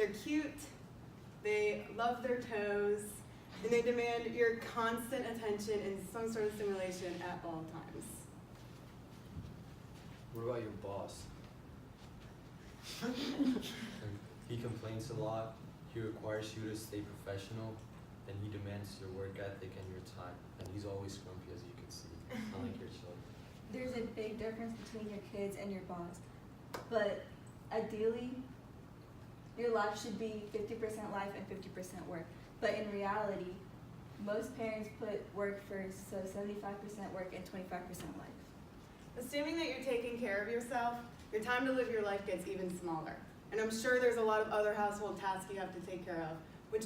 They're cute, they love their toes, and they demand your constant attention and some sort of stimulation at all times. What about your boss? He complains a lot, he requires you to stay professional, and he demands your work ethic and your time. And he's always grumpy, as you can see, unlike your children. There's a big difference between your kids and your boss. But ideally, your life should be 50% life and 50% work. But in reality, most parents put work first, so 75% work and 25% life. Assuming that you're taking care of yourself, your time to live your life gets even smaller. And I'm sure there's a lot of other household tasks you have to take care of, which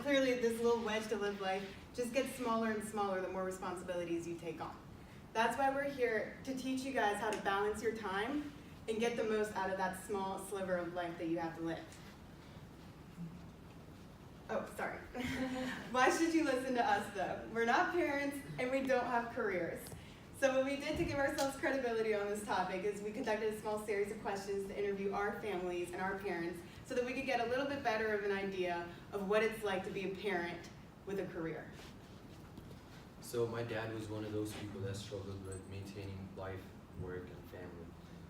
clearly this little wedge to live life just gets smaller and smaller the more responsibilities you take on. That's why we're here to teach you guys how to balance your time and get the most out of that small sliver of life that you have to live. Oh, sorry. Why should you listen to us though? We're not parents and we don't have careers. So what we did to give ourselves credibility on this topic is we conducted a small series of questions to interview our families and our parents so that we could get a little bit better of an idea of what it's like to be a parent with a career. So my dad was one of those people that struggled with maintaining life, work, and family.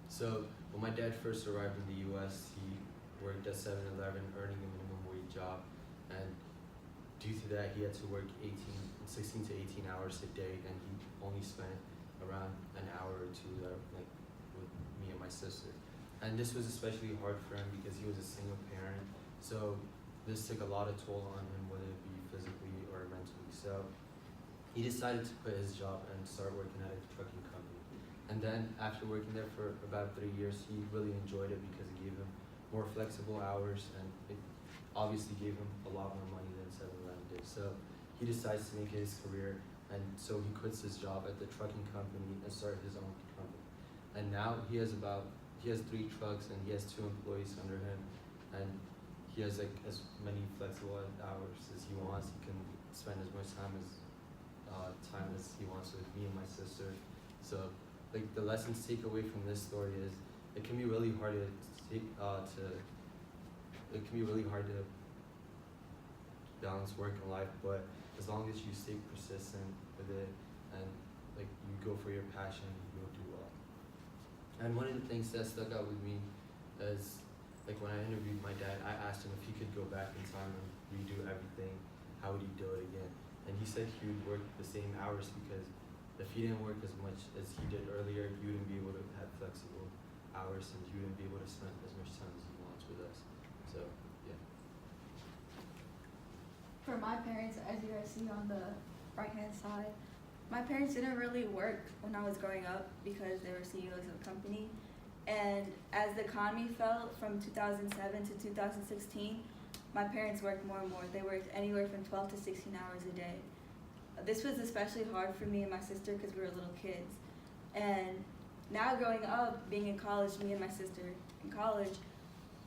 So when my dad first arrived in the U.S., he worked at 7-Eleven, earning a minimum wage job, and due to that, he had to work 16 to 18 hours a day, and he only spent around an hour or two there, like with me and my sister. And this was especially hard for him because he was a single parent, so this took a lot of toll on him, whether it be physically or mentally. So he decided to quit his job and start working at a trucking company. And then after working there for about 3 years, he really enjoyed it because it gave him more flexible hours, and it obviously gave him a lot more money than 7-Eleven did. So he decides to make it his career, and so he quits his job at the trucking company and started his own company. And now he has 3 trucks and he has 2 employees under him, and he has like as many flexible hours as he wants. He can spend as much time as he wants with me and my sister. So like the lessons to take away from this story is it can be really hard to balance work and life, but as long as you stay persistent with it and like you go for your passion, you'll do well. And one of the things that stuck out with me is like when I interviewed my dad, I asked him if he could go back in time and redo everything, how would he do it again? And he said he would work the same hours because if he didn't work as much as he did earlier, he wouldn't be able to have flexible hours and he wouldn't be able to spend as much time as he wants with us. So, yeah. For my parents, as you guys see on the right-hand side, my parents didn't really work when I was growing up because they were CEOs of a company. And as the economy fell from 2007 to 2016, my parents worked more and more. They worked anywhere from 12 to 16 hours a day. This was especially hard for me and my sister because we were little kids. And now growing up, being in college, me and my sister in college,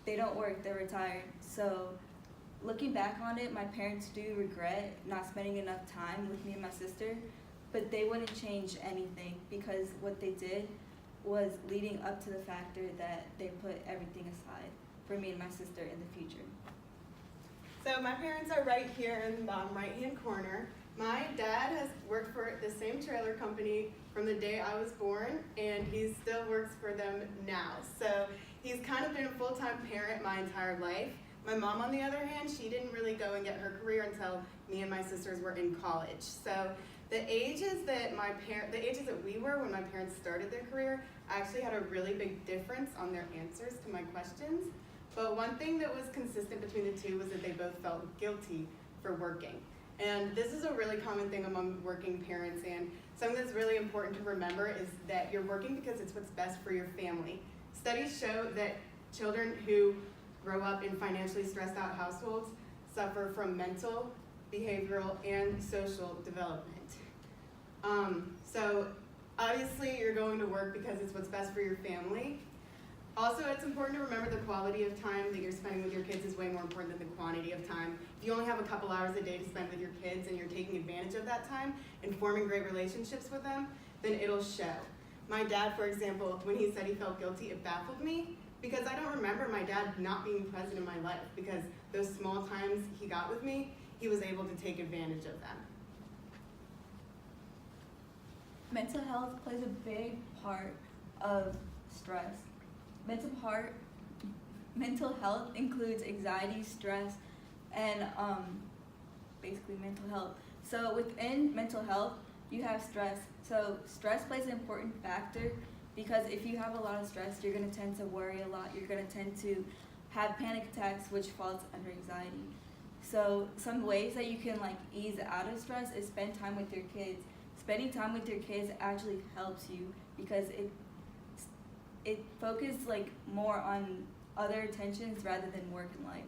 they don't work, they're retired. So looking back on it, my parents do regret not spending enough time with me and my sister, but they wouldn't change anything because what they did was leading up to the factor that they put everything aside for me and my sister in the future. So my parents are right here in the bottom right-hand corner. My dad has worked for the same trailer company from the day I was born, and he still works for them now. So he's kind of been a full-time parent my entire life. My mom, on the other hand, she didn't really go and get her career until me and my sisters were in college. So the ages that we were when my parents started their career actually had a really big difference on their answers to my questions. But one thing that was consistent between the two was that they both felt guilty for working. And this is a really common thing among working parents, and something that's really important to remember is that you're working because it's what's best for your family. Studies show that children who grow up in financially stressed out households suffer from mental, behavioral, and social development. So obviously you're going to work because it's what's best for your family. Also, it's important to remember the quality of time that you're spending with your kids is way more important than the quantity of time. If you only have a couple hours a day to spend with your kids and you're taking advantage of that time and forming great relationships with them, then it'll show. My dad, for example, when he said he felt guilty, it baffled me because I don't remember my dad not being present in my life, because those small times he got with me, he was able to take advantage of them. Mental health plays a big part of stress. Mental health includes anxiety, stress, and basically mental health. So within mental health, you have stress. So stress plays an important factor because if you have a lot of stress, you're going to tend to worry a lot. You're going to tend to have panic attacks, which falls under anxiety. So some ways that you can ease out of stress is spend time with your kids. Spending time with your kids actually helps you because it focuses more on other attentions rather than work and life.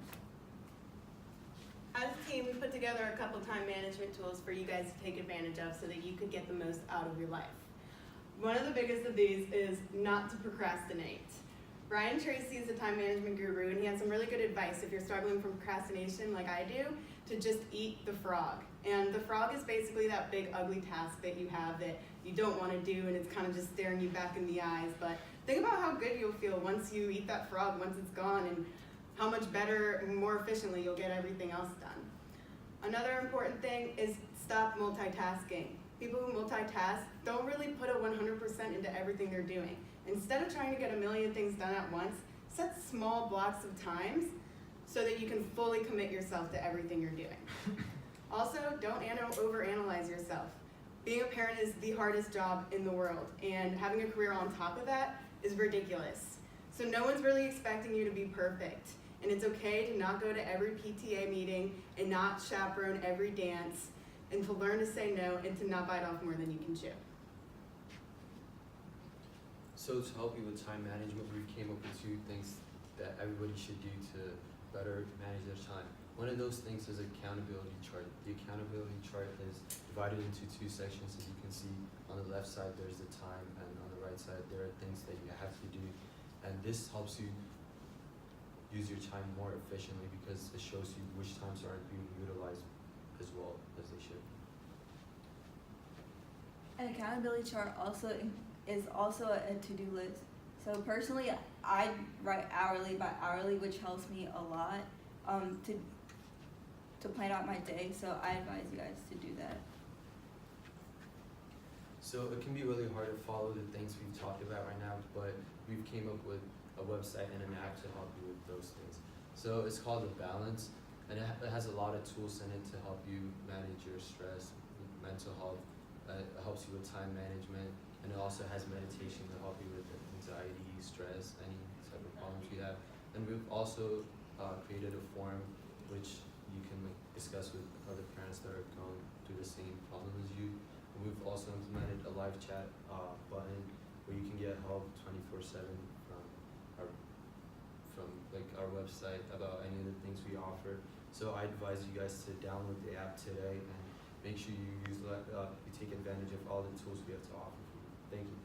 As a team, we put together a couple time management tools for you guys to take advantage of so that you could get the most out of your life. One of the biggest of these is not to procrastinate. Brian Tracy is a time management guru, and he has some really good advice if you're struggling from procrastination like I do, to just eat the frog. And the frog is basically that big ugly task that you have that you don't want to do, and it's kind of just staring you back in the eyes. But think about how good you'll feel once you eat that frog, once it's gone, and how much better and more efficiently you'll get everything else done. Another important thing is stop multitasking. People who multitask don't really put a 100% into everything they're doing. Instead of trying to get a million things done at once, set small blocks of times so that you can fully commit yourself to everything you're doing. Also, don't overanalyze yourself. Being a parent is the hardest job in the world, and having a career on top of that is ridiculous. So no one's really expecting you to be perfect, and it's okay to not go to every PTA meeting and not chaperone every dance, and to learn to say no and to not bite off more than you can chew. So to help you with time management, we came up with 2 things that everybody should do to better manage their time. One of those things is accountability chart. The accountability chart is divided into 2 sections. As you can see, on the left side there's the time, and on the right side there are things that you have to do. And this helps you use your time more efficiently because it shows you which times aren't being utilized as well as they should. An accountability chart is also a to-do list. So personally, I write hourly by hourly, which helps me a lot to plan out my day. So I advise you guys to do that. So it can be really hard to follow the things we've talked about right now, but we've came up with a website and an app to help you with those things. So it's called The Balance, and it has a lot of tools in it to help you manage your stress, mental health. It helps you with time management, and it also has meditation to help you with anxiety, stress, any type of problems you have. And we've also created a forum which you can discuss with other parents that are going through the same problem as you. And we've also implemented a live chat button where you can get help 24/7 from our website about any of the things we offer. So I advise you guys to download the app today and make sure you take advantage of all the tools we have to offer for you. Thank you.